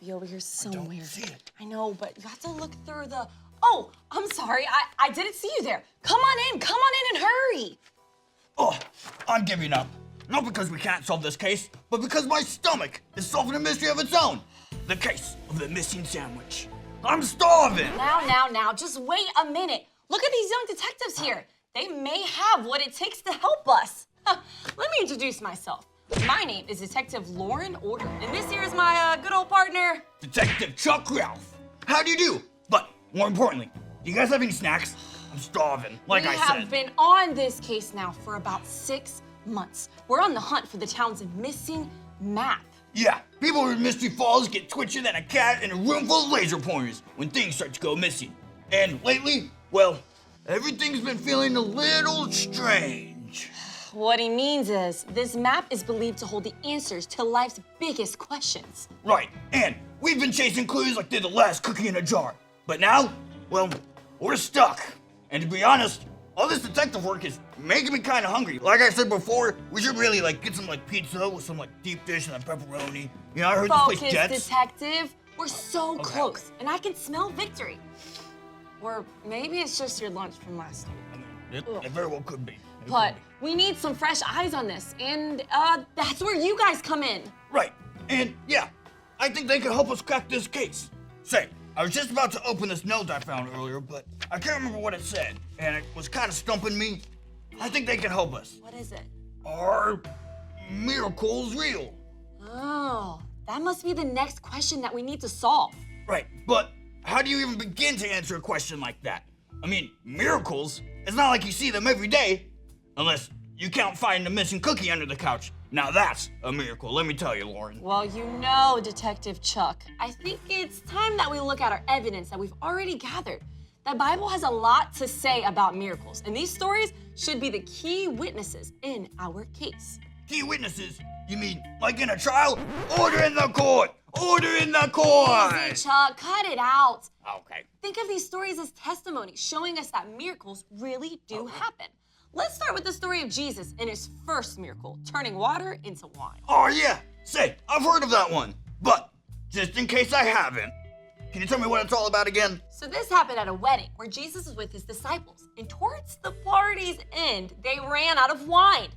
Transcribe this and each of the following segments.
be over here somewhere. I don't see it. I know, but you have to look through the... Oh, I'm sorry. I didn't see you there. Come on in and hurry. Oh, I'm giving up. Not because we can't solve this case, but because my stomach is solving a mystery of its own. The case of the missing sandwich. I'm starving. Now, just wait a minute. Look at these young detectives here. They may have what it takes to help us. Let me introduce myself. My name is Detective Lauren Order, and this here is my good old partner, Detective Chuck Ralph. How do you do? But more importantly, do you guys have any snacks? I'm starving, like I said. We have been on this case now for about 6 months. We're on the hunt for the town's missing map. Yeah, people in Mystery Falls get twitchier than a cat in a room full of laser pointers when things start to go missing. And lately, well, everything's been feeling a little strange. What he means is, this map is believed to hold the answers to life's biggest questions. Right, and we've been chasing clues like they're the last cookie in a jar. But now, well, we're stuck. And to be honest, all this detective work is making me kind of hungry. Like I said before, we should really get some pizza with some deep dish and pepperoni. You know, I heard this place Jets. Detective. We're so close, and I can smell victory. Or maybe it's just your lunch from last week. It very well could be. But we need some fresh eyes on this, and that's where you guys come in. Right, and yeah, I think they could help us crack this case. Say, I was just about to open this note I found earlier, but I can't remember what it said, and it was kind of stumping me. I think they can help us. What is it? Are miracles real? Oh, that must be the next question that we need to solve. Right, but how do you even begin to answer a question like that? I mean, miracles, it's not like you see them every day, unless you count finding a missing cookie under the couch. Now that's a miracle, let me tell you, Lauren. Well, you know, Detective Chuck, I think it's time that we look at our evidence that we've already gathered. The Bible has a lot to say about miracles, and these stories should be the key witnesses in our case. Key witnesses? You mean like in a trial? Order in the court! Order in the court! Easy, Chuck, cut it out. Okay. Think of these stories as testimonies showing us that miracles really do happen. Let's start with the story of Jesus and his first miracle, turning water into wine. Oh yeah, say, I've heard of that one. But, just in case I haven't, can you tell me what it's all about again? So this happened at a wedding where Jesus was with his disciples, and towards the party's end, they ran out of wine.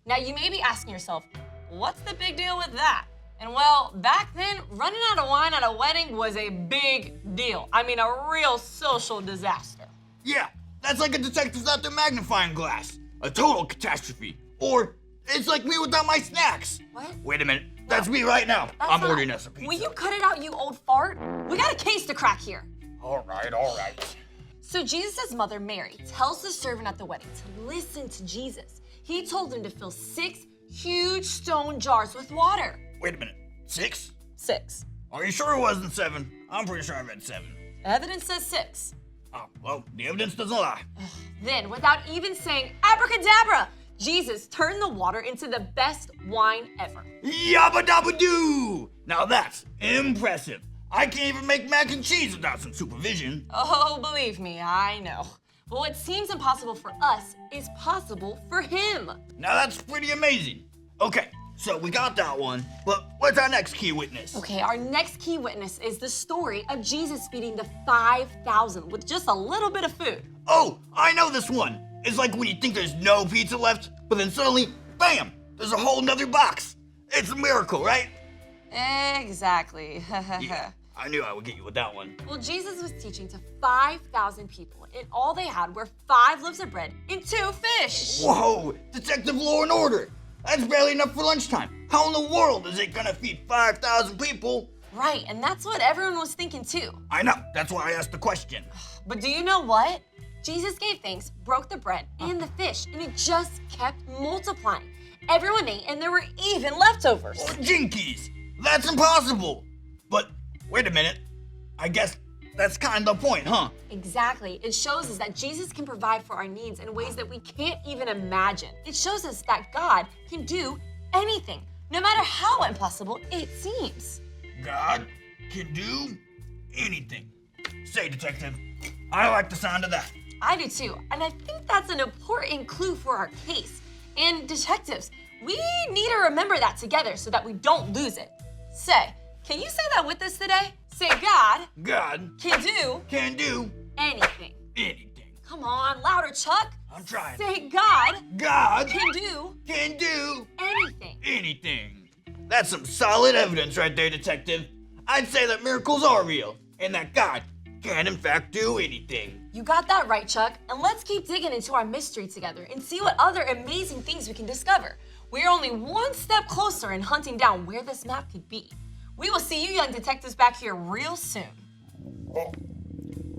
Now you may be asking yourself, what's the big deal with that? And well, back then, running out of wine at a wedding was a big deal. I mean, a real social disaster. Yeah, that's like a detective's out their magnifying glass. A total catastrophe. Or, it's like me without my snacks. What? Wait a minute, that's me right now. I'm ordering us a pizza. Will you cut it out, you old fart? We got a case to crack here. All right. So Jesus' mother, Mary, tells the servant at the wedding to listen to Jesus. He told him to fill 6 huge stone jars with water. Wait a minute, 6? 6. Are you sure it wasn't 7? I'm pretty sure I read 7. Evidence says 6. Oh, well, the evidence doesn't lie. Then, without even saying abracadabra, Jesus turned the water into the best wine ever. Yabba dabba doo! Now that's impressive. I can't even make mac and cheese without some supervision. Oh, believe me, I know. But what seems impossible for us is possible for him. Now that's pretty amazing. Okay, so we got that one, but what's our next key witness? Okay, our next key witness is the story of Jesus feeding the 5,000 with just a little bit of food. Oh, I know this one. It's like when you think there's no pizza left, but then suddenly, bam, there's a whole nother box. It's a miracle, right? Exactly. Yeah, I knew I would get you with that one. Well, Jesus was teaching to 5,000 people, and all they had were 5 loaves of bread and 2 fish. Whoa, Detective Law and Order. That's barely enough for lunchtime. How in the world is it gonna feed 5,000 people? Right, and that's what everyone was thinking too. I know, that's why I asked the question. But do you know what? Jesus gave thanks, broke the bread and the fish, and it just kept multiplying. Everyone ate, and there were even leftovers. Oh, jinkies, that's impossible. But wait a minute, I guess that's kind of the point, huh? Exactly. It shows us that Jesus can provide for our needs in ways that we can't even imagine. It shows us that God can do anything, no matter how impossible it seems. God can do anything. Say, Detective, I like the sound of that. I do too, and I think that's an important clue for our case. And detectives, we need to remember that together so that we don't lose it. Say, Can you say that with us today? Say God God can do can do anything. anything. Come on, louder, Chuck. I'm trying. Say God God can do anything. anything. That's some solid evidence right there, Detective. I'd say that miracles are real, and that God can in fact do anything. You got that right, Chuck. And let's keep digging into our mystery together and see what other amazing things we can discover. We're only one step closer in hunting down where this map could be. We will see you young detectives back here real soon. Oh,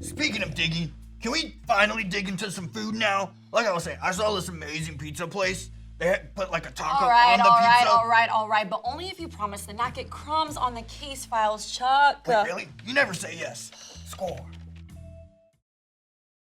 speaking of digging, can we finally dig into some food now? Like I was saying, I saw this amazing pizza place. They had put like a taco on the pizza. All right, but only if you promise to not get crumbs on the case files, Chuck. Wait, really? You never say yes. Score.